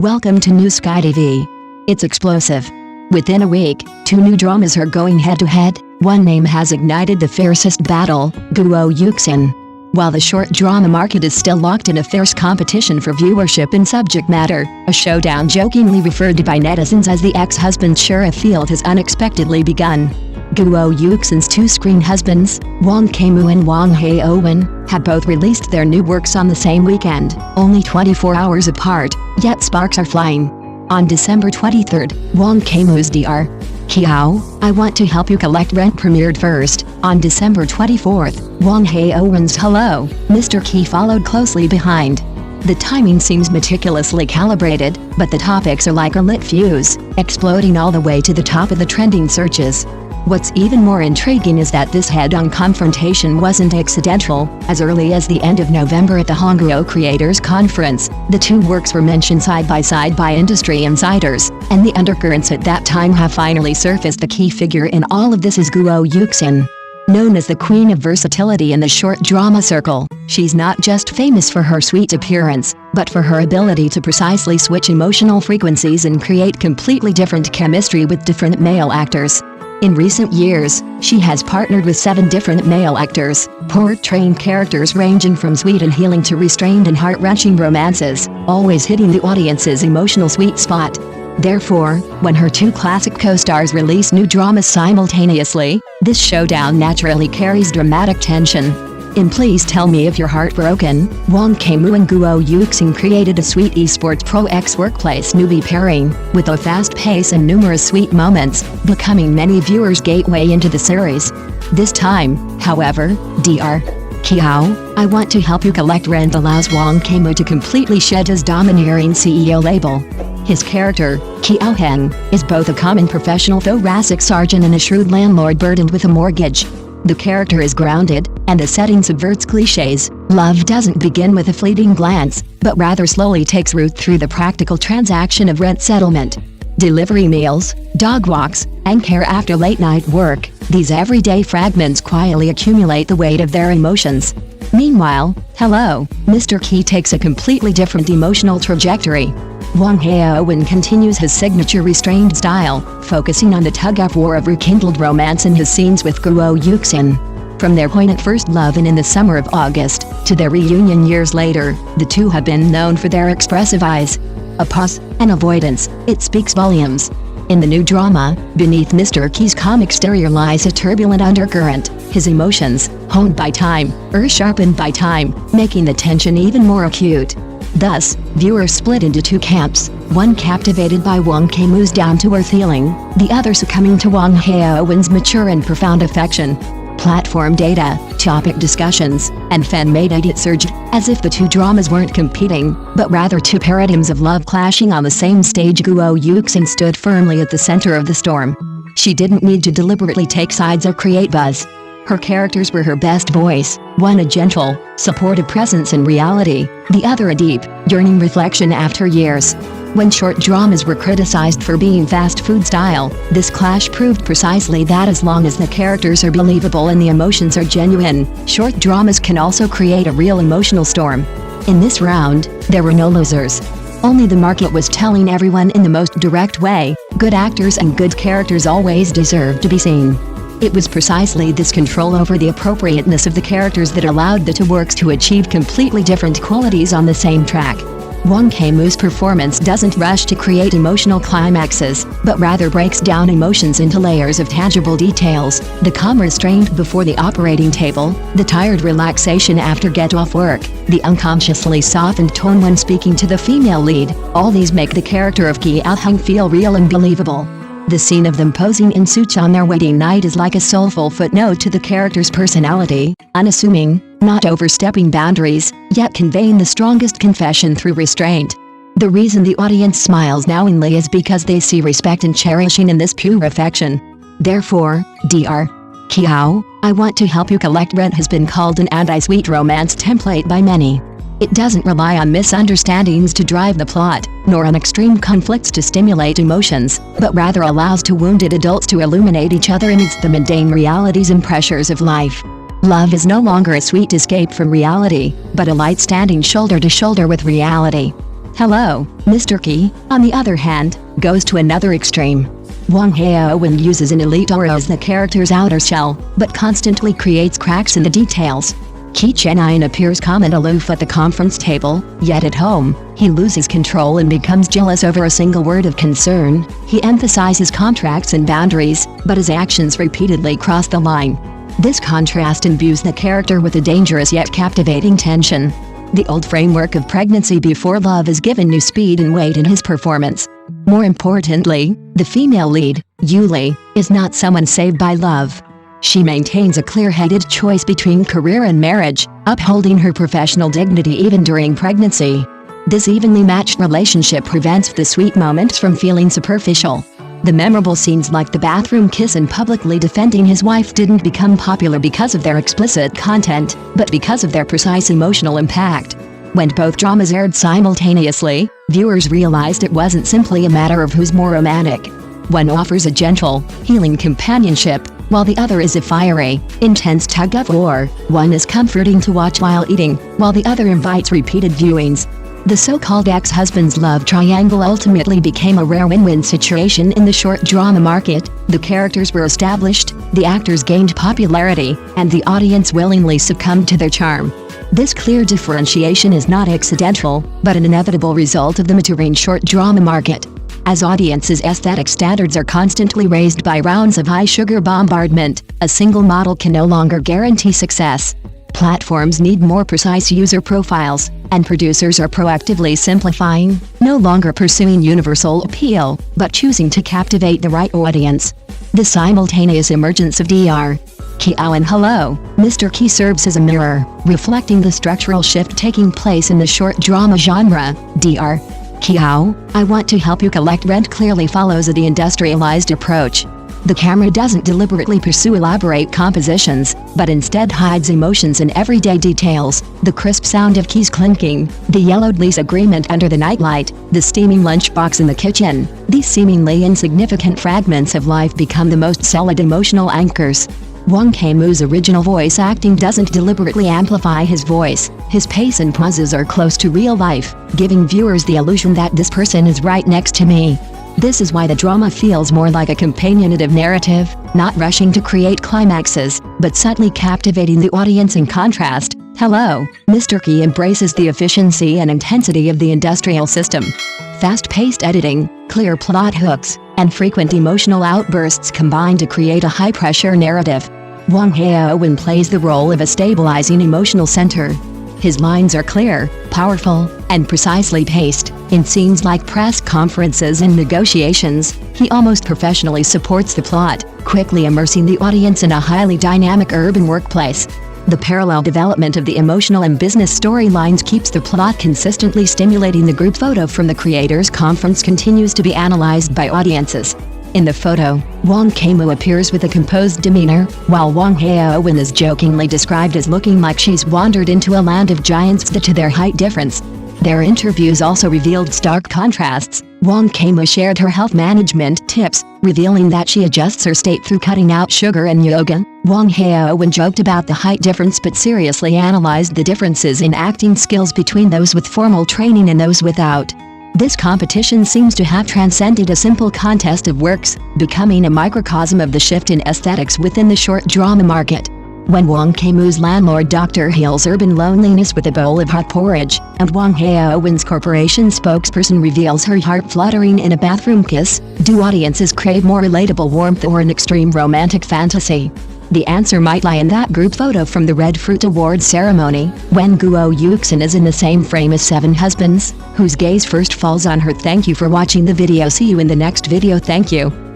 Welcome to New Sky TV. It's explosive. Within a week, 2 new dramas are going head-to-head. One name has ignited the fiercest battle, Guo Yuxin. While the short drama market is still locked in a fierce competition for viewership and subject matter, a showdown jokingly referred to by netizens as the ex-husband's sheriff field has unexpectedly begun. Guo Yuxin's 2 screen husbands, Wang Kaimu and Huang Haowen, have both released their new works on the same weekend, only 24 hours apart, yet sparks are flying. On December 23rd, Wang Kaimu's Dr. Kiao, I Want to Help You Collect Rent premiered first. On December 24th, Wang Haowen's Hello, Mr. Ki followed closely behind. The timing seems meticulously calibrated, but the topics are like a lit fuse, exploding all the way to the top of the trending searches. What's even more intriguing is that this head-on confrontation wasn't accidental. As early as the end of November at the Hangzhou Creators Conference, the 2 works were mentioned side by side by industry insiders, and the undercurrents at that time have finally surfaced. The key figure in all of this is Guo Yuxin. Known as the queen of versatility in the short drama circle, she's not just famous for her sweet appearance, but for her ability to precisely switch emotional frequencies and create completely different chemistry with different male actors. In recent years, she has partnered with 7 different male actors, portraying characters ranging from sweet and healing to restrained and heart-wrenching romances, always hitting the audience's emotional sweet spot. Therefore, when her 2 classic co-stars release new dramas simultaneously, this showdown naturally carries dramatic tension. In Please Tell Me If You're Heartbroken, Wang Kaimu and Guo Yuxin created a sweet esports pro ex-workplace newbie pairing, with a fast pace and numerous sweet moments, becoming many viewers' gateway into the series. This time, however, Dr. Kiao, I Want to Help You Collect Rent allows Wang Kaimu to completely shed his domineering CEO label. His character, Kiao Heng, is both a common professional thoracic sergeant and a shrewd landlord burdened with a mortgage. The character is grounded, and the setting subverts cliches. Love doesn't begin with a fleeting glance, but rather slowly takes root through the practical transaction of rent settlement. Delivery meals, dog walks, and care after late-night work, these everyday fragments quietly accumulate the weight of their emotions. Meanwhile, Hello, Mr. Ki takes a completely different emotional trajectory. Wang Haowen continues his signature restrained style, focusing on the tug-of-war of rekindled romance in his scenes with Guo Yuxin. From their poignant first love in the summer of August, to their reunion years later, the 2 have been known for their expressive eyes. A pause, an avoidance, it speaks volumes. In the new drama, beneath Mr. Ki's calm exterior lies a turbulent undercurrent, his emotions, honed by time, sharpened by time, making the tension even more acute. Thus, viewers split into 2 camps, one captivated by Wang Kaimu's down-to-earth healing, the other succumbing to Wang Haowen's mature and profound affection. Platform data, topic discussions, and fan-made edits surged, as if the 2 dramas weren't competing, but rather 2 paradigms of love clashing on the same stage. Guo Yuxin stood firmly at the center of the storm. She didn't need to deliberately take sides or create buzz. Her characters were her best voice, one a gentle, supportive presence in reality, the other a deep, yearning reflection after years. When short dramas were criticized for being fast food style, this clash proved precisely that as long as the characters are believable and the emotions are genuine, short dramas can also create a real emotional storm. In this round, there were no losers. Only the market was telling everyone in the most direct way, good actors and good characters always deserve to be seen. It was precisely this control over the appropriateness of the characters that allowed the 2 works to achieve completely different qualities on the same track. Wang Kaimu's performance doesn't rush to create emotional climaxes, but rather breaks down emotions into layers of tangible details, the calm restraint before the operating table, the tired relaxation after get-off work, the unconsciously softened tone when speaking to the female lead. All these make the character of Kiao Heng feel real and believable. The scene of them posing in suits on their wedding night is like a soulful footnote to the character's personality, unassuming, not overstepping boundaries, yet conveying the strongest confession through restraint. The reason the audience smiles knowingly is because they see respect and cherishing in this pure affection. Therefore, Dr. Kiao, I Want to Help You Collect Rent has been called an anti-sweet romance template by many. It doesn't rely on misunderstandings to drive the plot, nor on extreme conflicts to stimulate emotions, but rather allows 2 wounded adults to illuminate each other amidst the mundane realities and pressures of life. Love is no longer a sweet escape from reality, but a light standing shoulder to shoulder with reality. Hello, Mr. Qi, on the other hand, goes to another extreme. Wang Haowen uses an elite aura as the character's outer shell, but constantly creates cracks in the details. Qi Chenin appears calm and aloof at the conference table, yet at home, he loses control and becomes jealous over a single word of concern. He emphasizes contracts and boundaries, but his actions repeatedly cross the line. This contrast imbues the character with a dangerous yet captivating tension. The old framework of pregnancy before love is given new speed and weight in his performance. More importantly, the female lead, Yuli, is not someone saved by love. She maintains a clear-headed choice between career and marriage, upholding her professional dignity even during pregnancy. This evenly matched relationship prevents the sweet moments from feeling superficial. The memorable scenes like the bathroom kiss and publicly defending his wife didn't become popular because of their explicit content, but because of their precise emotional impact. When both dramas aired simultaneously, viewers realized it wasn't simply a matter of who's more romantic. One offers a gentle, healing companionship, while the other is a fiery, intense tug-of-war. One is comforting to watch while eating, while the other invites repeated viewings. The so-called ex-husband's love triangle ultimately became a rare win-win situation in the short drama market. The characters were established, the actors gained popularity, and the audience willingly succumbed to their charm. This clear differentiation is not accidental, but an inevitable result of the maturing short drama market. As audiences' aesthetic standards are constantly raised by rounds of high-sugar bombardment, a single model can no longer guarantee success. Platforms need more precise user profiles, and producers are proactively simplifying, no longer pursuing universal appeal, but choosing to captivate the right audience. The simultaneous emergence of Dr. Kaimu and Hello, Mr. Qi serves as a mirror, reflecting the structural shift taking place in the short drama genre. Dr. Kaimu, I Want to Help You Collect Rent clearly follows the industrialized approach. The camera doesn't deliberately pursue elaborate compositions, but instead hides emotions in everyday details. The crisp sound of keys clinking, the yellowed lease agreement under the nightlight, the steaming lunchbox in the kitchen. These seemingly insignificant fragments of life become the most solid emotional anchors. Wang Kaimu's original voice acting doesn't deliberately amplify his voice. His pace and pauses are close to real life, giving viewers the illusion that this person is right next to me. This is why the drama feels more like a companionative narrative, not rushing to create climaxes, but subtly captivating the audience in contrast. Hello, Mr. Qi embraces the efficiency and intensity of the industrial system. Fast-paced editing, clear plot hooks, and frequent emotional outbursts combine to create a high-pressure narrative. Wang Haowen plays the role of a stabilizing emotional center. His lines are clear, powerful, and precisely paced. In scenes like press conferences and negotiations, he almost professionally supports the plot, quickly immersing the audience in a highly dynamic urban workplace. The parallel development of the emotional and business storylines keeps the plot consistently stimulating. The group photo from the creators' conference continues to be analyzed by audiences. In the photo, Wang Kaimu appears with a composed demeanor, while Wang Haowen is jokingly described as looking like she's wandered into a land of giants due to their height difference. Their interviews also revealed stark contrasts. Wang Kaimu shared her health management tips, revealing that she adjusts her state through cutting out sugar and yoga. Wang Haowen joked about the height difference but seriously analyzed the differences in acting skills between those with formal training and those without. This competition seems to have transcended a simple contest of works, becoming a microcosm of the shift in aesthetics within the short drama market. When Wang Kaimu's landlord Dr. heals urban loneliness with a bowl of hot porridge, and Wang Haowen's corporation spokesperson reveals her heart fluttering in a bathroom kiss, do audiences crave more relatable warmth or an extreme romantic fantasy? The answer might lie in that group photo from the Red Fruit Awards ceremony, when Guo Yuxin is in the same frame as 7 husbands, whose gaze first falls on her. Thank you for watching the video. See you in the next video. Thank you.